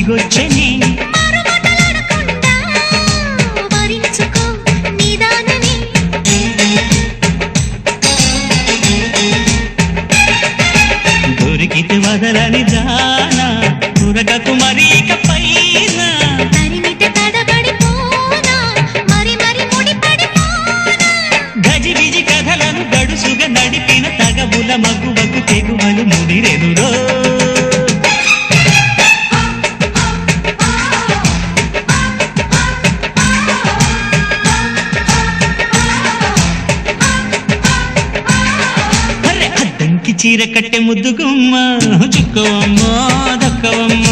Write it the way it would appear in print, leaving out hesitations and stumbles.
దిగొచ్చని దొరికితే వదలని దానా తురగకు మరీక పైన గజిబిజి కథలను గడుసుగా నడిపిన తగబుల మగువకు తెగువలు ముడిరెనురో చీర కట్టె ముద్దుగుమ్మ చిక్కవమ్మ దక్కవమ్మ